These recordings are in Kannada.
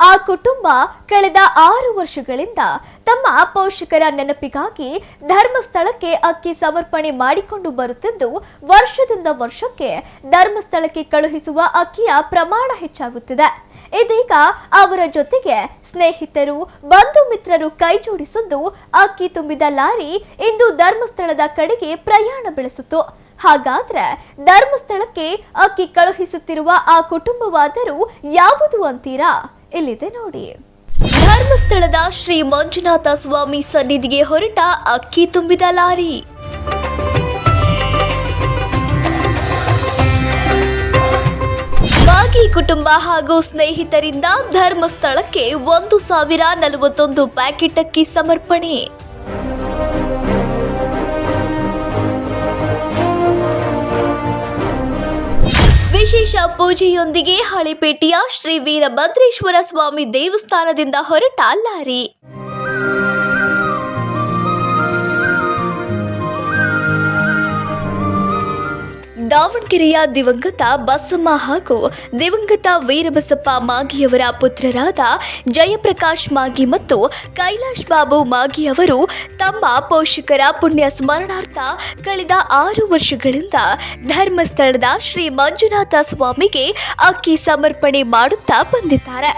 ಆ ಕುಟುಂಬ ಕಳೆದ 6 ವರ್ಷಗಳಿಂದ ತಮ್ಮ ಪೋಷಕರ ನೆನಪಿಗಾಗಿ ಧರ್ಮಸ್ಥಳಕ್ಕೆ ಅಕ್ಕಿ ಸಮರ್ಪಣೆ ಮಾಡಿಕೊಂಡು ಬರುತ್ತಿದ್ದು, ವರ್ಷದಿಂದ ವರ್ಷಕ್ಕೆ ಧರ್ಮಸ್ಥಳಕ್ಕೆ ಕಳುಹಿಸುವ ಅಕ್ಕಿಯ ಪ್ರಮಾಣ ಹೆಚ್ಚಾಗುತ್ತಿದೆ. ಇದೀಗ ಅವರ ಜೊತೆಗೆ ಸ್ನೇಹಿತರು, ಬಂಧು ಮಿತ್ರರು ಕೈ ಜೋಡಿಸಿದ್ದು ಅಕ್ಕಿ ತುಂಬಿದ ಲಾರಿ ಇಂದು ಧರ್ಮಸ್ಥಳದ ಕಡೆಗೆ ಪ್ರಯಾಣ ಬೆಳೆಸಿತು. ಹಾಗಾದ್ರೆ ಧರ್ಮಸ್ಥಳಕ್ಕೆ ಅಕ್ಕಿ ಕಳುಹಿಸುತ್ತಿರುವ ಆ ಕುಟುಂಬವಾದರೂ ಯಾವುದು ಅಂತೀರಾ? ಇಲ್ಲಿದೆ ನೋಡಿ. ಧರ್ಮಸ್ಥಳದ ಶ್ರೀ ಮಂಜುನಾಥ ಸ್ವಾಮಿ ಸನ್ನಿಧಿಗೆ ಹೊರಟ ಅಕ್ಕಿ ತುಂಬಿದ ಲಾರಿ. ಮಾಗಿ ಕುಟುಂಬ ಹಾಗೂ ಸ್ನೇಹಿತರಿಂದ ಧರ್ಮಸ್ಥಳಕ್ಕೆ 1041 ಪ್ಯಾಕೆಟ್ ಅಕ್ಕಿ ಸಮರ್ಪಣೆ. ವಿಶೇಷ ಪೂಜೆಯೊಂದಿಗೆ ಹಳೆಪೇಟೆಯ ಶ್ರೀ ವೀರಭದ್ರೇಶ್ವರ ಸ್ವಾಮಿ ದೇವಸ್ಥಾನದಿಂದ ಹೊರಟ ಲಾರಿ. ದಾವಣಗೆರೆಯ ದಿವಂಗತ ಬಸಮ್ಮ ಹಾಗೂ ದಿವಂಗತ ವೀರಬಸಪ್ಪ ಮಾಗಿಯವರ ಪುತ್ರರಾದ ಜಯಪ್ರಕಾಶ್ ಮಾಗಿ ಮತ್ತು ಕೈಲಾಶ್ ಬಾಬು ಮಾಗಿ ಅವರು ತಮ್ಮ ಪೋಷಕರ ಪುಣ್ಯ ಸ್ಮರಣಾರ್ಥ ಕಳೆದ 6 ವರ್ಷಗಳಿಂದ ಧರ್ಮಸ್ಥಳದ ಶ್ರೀ ಮಂಜುನಾಥ ಸ್ವಾಮಿಗೆ ಅಕ್ಕಿ ಸಮರ್ಪಣೆ ಮಾಡುತ್ತಾ ಬಂದಿದ್ದಾರೆ.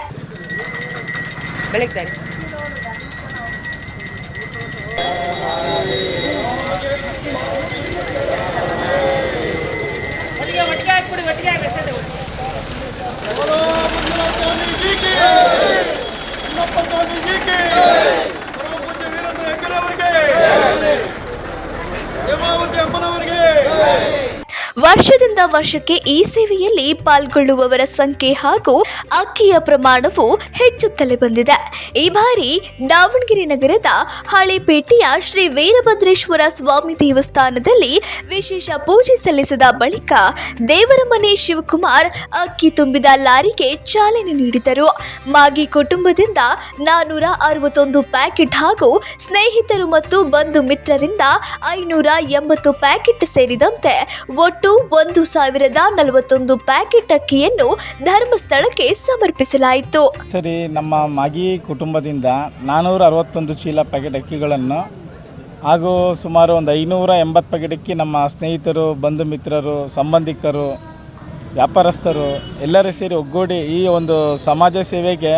ವರ್ಷದಿಂದ ವರ್ಷಕ್ಕೆ ಈ ಸೇವೆಯಲ್ಲಿ ಪಾಲ್ಗೊಳ್ಳುವವರ ಸಂಖ್ಯೆ ಹಾಗೂ ಅಕ್ಕಿಯ ಪ್ರಮಾಣವು ಹೆಚ್ಚುತ್ತಲೇ ಬಂದಿದೆ. ಈ ಬಾರಿ ದಾವಣಗೆರೆ ನಗರದ ಹಳೆಪೇಟೆಯ ಶ್ರೀ ವೀರಭದ್ರೇಶ್ವರ ಸ್ವಾಮಿ ದೇವಸ್ಥಾನದಲ್ಲಿ ವಿಶೇಷ ಪೂಜೆ ಸಲ್ಲಿಸಿದ ಬಳಿಕ ದೇವರಮನೆ ಶಿವಕುಮಾರ್ ಅಕ್ಕಿ ತುಂಬಿದ ಲಾರಿಗೆ ಚಾಲನೆ ನೀಡಿದರು. ಮಾಗಿ ಕುಟುಂಬದಿಂದ 461 ಪ್ಯಾಕೆಟ್ ಹಾಗೂ ಸ್ನೇಹಿತರು ಮತ್ತು ಬಂಧು ಮಿತ್ರರಿಂದ 580 ಪ್ಯಾಕೆಟ್ ಸೇರಿದಂತೆ ಒಟ್ಟು 1041 ಪ್ಯಾಕೆಟ್ ಅಕ್ಕಿಯನ್ನು ಧರ್ಮಸ್ಥಳಕ್ಕೆ ಸಮರ್ಪಿಸಲಾಯಿತು. ಸರಿ, ನಮ್ಮ ಮಾಗಿ ಕುಟುಂಬದಿಂದ 461 ಚೀಲ ಪ್ಯಾಕೆಟ್ ಅಕ್ಕಿಗಳನ್ನು ಹಾಗೂ ಸುಮಾರು ಒಂದು 580 ಪ್ಯಾಕೆಟ್ ಅಕ್ಕಿ ನಮ್ಮ ಸ್ನೇಹಿತರು, ಬಂಧು ಮಿತ್ರರು, ಸಂಬಂಧಿಕರು, ವ್ಯಾಪಾರಸ್ಥರು ಎಲ್ಲರೂ ಸೇರಿ ಒಗ್ಗೂಡಿ ಈ ಒಂದು ಸಮಾಜ ಸೇವೆಗೆ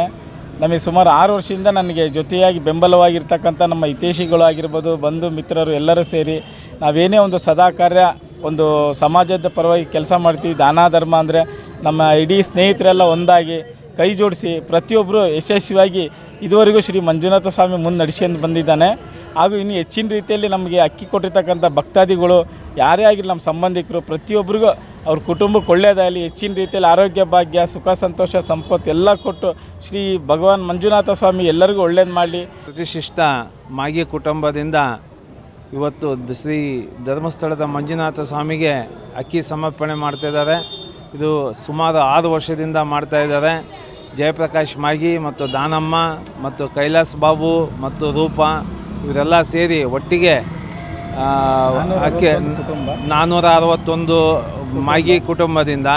ನಮಗೆ ಸುಮಾರು 6 ವರ್ಷದಿಂದ ನನಗೆ ಜೊತೆಯಾಗಿ ಬೆಂಬಲವಾಗಿರ್ತಕ್ಕಂಥ ನಮ್ಮ ಹಿತೈಷಿಗಳು ಆಗಿರ್ಬೋದು, ಬಂಧು ಮಿತ್ರರು ಎಲ್ಲರೂ ಸೇರಿ ನಾವೇನೇ ಒಂದು ಸದಾ ಕಾರ್ಯ ಒಂದು ಸಮಾಜದ ಪರವಾಗಿ ಕೆಲಸ ಮಾಡ್ತೀವಿ. ದಾನ ಧರ್ಮ ಅಂದರೆ ನಮ್ಮ ಇಡೀ ಸ್ನೇಹಿತರೆಲ್ಲ ಒಂದಾಗಿ ಕೈ ಜೋಡಿಸಿ ಪ್ರತಿಯೊಬ್ಬರು ಯಶಸ್ವಿಯಾಗಿ ಇದುವರೆಗೂ ಶ್ರೀ ಮಂಜುನಾಥ ಸ್ವಾಮಿ ಮುಂದೆ ನಡೆಸ್ಕೊಂಡು ಬಂದಿದ್ದಾನೆ. ಹಾಗೂ ಇನ್ನು ಹೆಚ್ಚಿನ ರೀತಿಯಲ್ಲಿ ನಮಗೆ ಅಕ್ಕಿ ಕೊಟ್ಟಿರ್ತಕ್ಕಂಥ ಭಕ್ತಾದಿಗಳು ಯಾರೇ ಆಗಿರಲಿ, ನಮ್ಮ ಸಂಬಂಧಿಕರು ಪ್ರತಿಯೊಬ್ಬರಿಗೂ ಅವ್ರ ಕುಟುಂಬಕ್ಕೆ ಒಳ್ಳೆಯದಾಗಲಿ, ಹೆಚ್ಚಿನ ರೀತಿಯಲ್ಲಿ ಆರೋಗ್ಯ ಭಾಗ್ಯ, ಸುಖ ಸಂತೋಷ ಸಂಪತ್ತು ಎಲ್ಲ ಕೊಟ್ಟು ಶ್ರೀ ಭಗವಾನ್ ಮಂಜುನಾಥ ಸ್ವಾಮಿ ಎಲ್ಲರಿಗೂ ಒಳ್ಳೇದು ಮಾಡಲಿ. ಪ್ರತಿಷ್ಠಿತ ಮಾಗಿ ಕುಟುಂಬದಿಂದ ಇವತ್ತು ಶ್ರೀ ಧರ್ಮಸ್ಥಳದ ಮಂಜುನಾಥ ಸ್ವಾಮಿಗೆ ಅಕ್ಕಿ ಸಮರ್ಪಣೆ ಮಾಡ್ತಾಯಿದ್ದಾರೆ. ಇದು ಸುಮಾರು 6 ವರ್ಷದಿಂದ ಮಾಡ್ತಾಯಿದ್ದಾರೆ. ಜಯಪ್ರಕಾಶ್ ಮಾಗಿ ಮತ್ತು ದಾನಮ್ಮ ಮತ್ತು ಕೈಲಾಸ್ ಬಾಬು ಮತ್ತು ರೂಪ ಇವರೆಲ್ಲ ಸೇರಿ ಒಟ್ಟಿಗೆ ಅಕ್ಕಿ 461 ಮಾಗಿ ಕುಟುಂಬದಿಂದ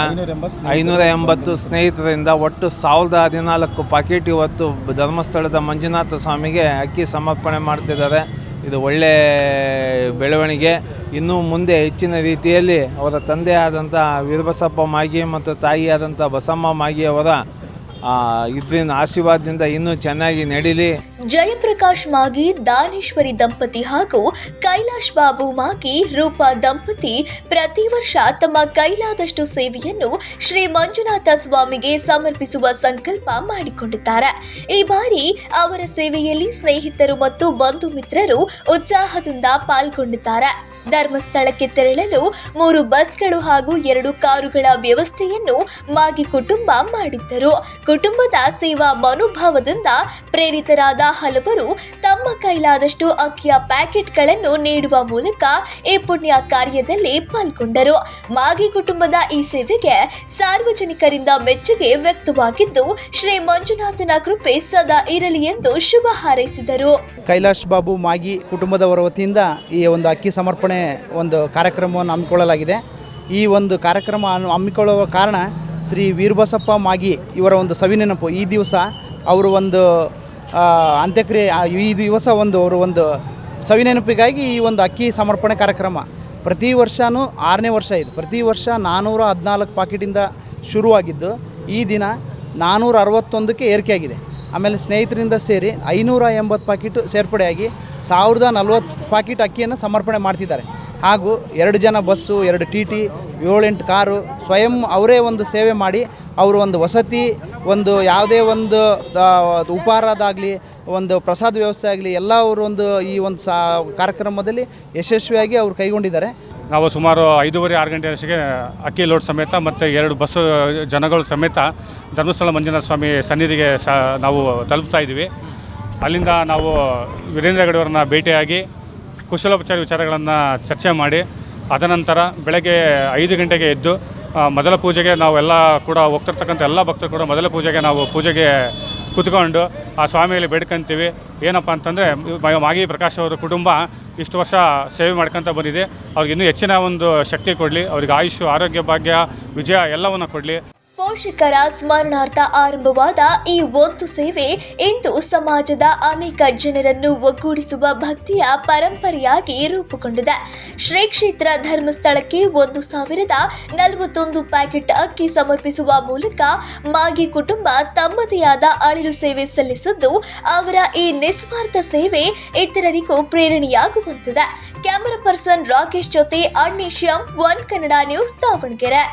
580 ಸ್ನೇಹಿತರಿಂದ ಒಟ್ಟು 1014 ಪ್ಯಾಕೆಟ್ ಇವತ್ತು ಧರ್ಮಸ್ಥಳದ ಮಂಜುನಾಥ ಸ್ವಾಮಿಗೆ ಅಕ್ಕಿ ಸಮರ್ಪಣೆ ಮಾಡ್ತಿದ್ದಾರೆ. ಇದು ಒಳ್ಳೆಯ ಬೆಳವಣಿಗೆ. ಇನ್ನೂ ಮುಂದೆ ಹೆಚ್ಚಿನ ರೀತಿಯಲ್ಲಿ ಅವರ ತಂದೆಯಾದಂಥ ವೀರಬಸಪ್ಪ ಮಾಗಿ ಮತ್ತು ತಾಯಿಯಾದಂಥ ಬಸಮ್ಮ ಮಾಗಿ ಅವರ ಇದರಿಂದ ಆಶೀರ್ವಾದದಿಂದ ಇನ್ನೂ ಚೆನ್ನಾಗಿ ನಡೀಲಿ. ಜಯಪ್ರಕಾಶ್ ಮಾಗಿ, ದಾನೇಶ್ವರಿ ದಂಪತಿ ಹಾಗೂ ಕೈಲಾಶ್ ಬಾಬು ಮಾಗಿ, ರೂಪಾ ದಂಪತಿ ಪ್ರತಿ ವರ್ಷ ತಮ್ಮ ಕೈಲಾದಷ್ಟು ಸೇವೆಯನ್ನು ಶ್ರೀ ಮಂಜುನಾಥ ಸ್ವಾಮಿಗೆ ಸಮರ್ಪಿಸುವ ಸಂಕಲ್ಪ ಮಾಡಿಕೊಂಡಿದ್ದಾರೆ. ಈ ಬಾರಿ ಅವರ ಸೇವೆಯಲ್ಲಿ ಸ್ನೇಹಿತರು ಮತ್ತು ಬಂಧು ಮಿತ್ರರು ಉತ್ಸಾಹದಿಂದ ಪಾಲ್ಗೊಂಡಿದ್ದಾರೆ. ಧರ್ಮಸ್ಥಳಕ್ಕೆ ತೆರಳಲು 3 ಬಸ್ಗಳು ಹಾಗೂ 2 ಕಾರುಗಳ ವ್ಯವಸ್ಥೆಯನ್ನು ಮಾಗಿ ಕುಟುಂಬ ಮಾಡಿದ್ದರು. ಕುಟುಂಬದ ಸೇವಾ ಮನೋಭಾವದಿಂದ ಪ್ರೇರಿತರಾದ ಹಲವರು ತಮ್ಮ ಕೈಲಾದಷ್ಟು ಅಕ್ಕಿಯ ಪ್ಯಾಕೆಟ್ಗಳನ್ನು ನೀಡುವ ಮೂಲಕ ಈ ಪುಣ್ಯ ಕಾರ್ಯದಲ್ಲಿ ಪಾಲ್ಗೊಂಡರು. ಮಾಗಿ ಕುಟುಂಬದ ಈ ಸೇವೆಗೆ ಸಾರ್ವಜನಿಕರಿಂದ ಮೆಚ್ಚುಗೆ ವ್ಯಕ್ತವಾಗಿದ್ದು, ಶ್ರೀ ಮಂಜುನಾಥನ ಕೃಪೆ ಸದಾ ಇರಲಿ ಎಂದು ಶುಭ ಹಾರೈಸಿದರು. ಕೈಲಾಶ್ ಬಾಬು ಮಾಗಿ ಕುಟುಂಬದವರ ವತಿಯಿಂದ ಈ ಒಂದು ಅಕ್ಕಿ ಸಮರ್ಪಣೆ ಒಂದು ಕಾರ್ಯಕ್ರಮವನ್ನು ಹಮ್ಮಿಕೊಳ್ಳಲಾಗಿದೆ. ಈ ಒಂದು ಕಾರ್ಯಕ್ರಮ ಹಮ್ಮಿಕೊಳ್ಳುವ ಕಾರಣ ಶ್ರೀ ವೀರಬಸಪ್ಪ ಮಾಗಿ ಇವರ ಒಂದು ಸವಿನೆನಪು. ಈ ದಿವಸ ಅವರು ಒಂದು ಅಂತ್ಯಕ್ರಿಯೆ ಈ ದಿವಸ ಅವರು ಒಂದು ಸವಿನೆನಪಿಗಾಗಿ ಈ ಒಂದು ಅಕ್ಕಿ ಸಮರ್ಪಣೆ ಕಾರ್ಯಕ್ರಮ ಪ್ರತಿ ವರ್ಷವೂ 6ನೇ ವರ್ಷ ಇದು. ಪ್ರತಿ ವರ್ಷ 414 ಪಾಕೆಟಿಂದ ಶುರುವಾಗಿದ್ದು ಈ ದಿನ 461ಕ್ಕೆ ಏರಿಕೆಯಾಗಿದೆ. ಆಮೇಲೆ ಸ್ನೇಹಿತರಿಂದ ಸೇರಿ 580 ಪಾಕೆಟ್ ಸೇರ್ಪಡೆಯಾಗಿ 1040 ಪಾಕೆಟ್ ಅಕ್ಕಿಯನ್ನು ಸಮರ್ಪಣೆ ಮಾಡ್ತಿದ್ದಾರೆ. ಹಾಗೂ 2 ಜನ ಬಸ್ಸು, 2 TT, 7-8 ಕಾರು ಸ್ವಯಂ ಅವರೇ ಒಂದು ಸೇವೆ ಮಾಡಿ ಅವರು ಒಂದು ವಸತಿ, ಒಂದು ಯಾವುದೇ ಒಂದು ಉಪಹಾರದಾಗಲಿ, ಒಂದು ಪ್ರಸಾದ ವ್ಯವಸ್ಥೆ ಆಗಲಿ ಎಲ್ಲ ಅವರು ಒಂದು ಈ ಒಂದು ಕಾರ್ಯಕ್ರಮದಲ್ಲಿ ಯಶಸ್ವಿಯಾಗಿ ಅವರು ಕೈಗೊಂಡಿದ್ದಾರೆ. ನಾವು ಸುಮಾರು 5:30-6 ಗಂಟೆ ಅಷ್ಟಿಗೆ ಅಕ್ಕಿ ಲೋಡ್ ಸಮೇತ ಮತ್ತು 2 ಬಸ್ಸು ಜನಗಳು ಸಮೇತ ಧರ್ಮಸ್ಥಳ ಮಂಜುನಾಥ ಸ್ವಾಮಿ ಸನ್ನಿಧಿಗೆ ನಾವು ತಲುಪ್ತಾ ಇದ್ದೀವಿ. ಅಲ್ಲಿಂದ ನಾವು ವೀರೇಂದ್ರ ಹೆಗಡೆಯವರನ್ನ ಭೇಟಿಯಾಗಿ ಕುಶಲೋಪಚಾರ ವಿಚಾರಗಳನ್ನು ಚರ್ಚೆ ಮಾಡಿ ಅದನಂತರ ಬೆಳಗ್ಗೆ 5 ಗಂಟೆಗೆ ಎದ್ದು ಮೊದಲ ಪೂಜೆಗೆ ನಾವೆಲ್ಲ ಕೂಡ ಹೋಗ್ತಿರ್ತಕ್ಕಂಥ ಎಲ್ಲ ಭಕ್ತರು ಕೂಡ ಮೊದಲ ಪೂಜೆಗೆ ಕೂತ್ಕೊಂಡು ಆ ಸ್ವಾಮಿಯಲ್ಲಿ ಬೇಡ್ಕೊಂತೀವಿ. ಏನಪ್ಪ ಅಂತಂದರೆ ಮಾಗಿ ಪ್ರಕಾಶ್ ಅವರ ಕುಟುಂಬ ಇಷ್ಟು ವರ್ಷ ಸೇವೆ ಮಾಡ್ಕೊತ ಬಂದಿದೆ. ಅವ್ರಿಗೆ ಇನ್ನೂ ಹೆಚ್ಚಿನ ಒಂದು ಶಕ್ತಿ ಕೊಡಲಿ, ಅವ್ರಿಗೆ ಆಯುಷು, ಆರೋಗ್ಯ, ಭಾಗ್ಯ, ವಿಜಯ ಎಲ್ಲವನ್ನು ಕೊಡಲಿ. ಪೋಷಕರ ಸ್ಮರಣಾರ್ಥ ಆರಂಭವಾದ ಈ ಒಂದು ಸೇವೆ ಇಂದು ಸಮಾಜದ ಅನೇಕ ಜನರನ್ನು ಒಗ್ಗೂಡಿಸುವ ಭಕ್ತಿಯ ಪರಂಪರೆಯಾಗಿ ರೂಪುಗೊಂಡಿದೆ. ಶ್ರೀ ಕ್ಷೇತ್ರ ಧರ್ಮಸ್ಥಳಕ್ಕೆ 1041 ಪ್ಯಾಕೆಟ್ ಅಕ್ಕಿ ಸಮರ್ಪಿಸುವ ಮೂಲಕ ಮಾಗಿ ಕುಟುಂಬ ತಮ್ಮದೇ ಆದ ಅಳಿಲು ಸೇವೆ ಸಲ್ಲಿಸಿದ್ದು, ಅವರ ಈ ನಿಸ್ವಾರ್ಥ ಸೇವೆ ಇತರರಿಗೂ ಪ್ರೇರಣೆಯಾಗುವಂತಿದೆ. ಕ್ಯಾಮರಾ ಪರ್ಸನ್ ರಾಕೇಶ್ ಜೊತೆ ಅಣ್ಣೇಶ್ಯಾಮ್, ಒನ್ ಕನ್ನಡ ನ್ಯೂಸ್, ದಾವಣಗೆರೆ.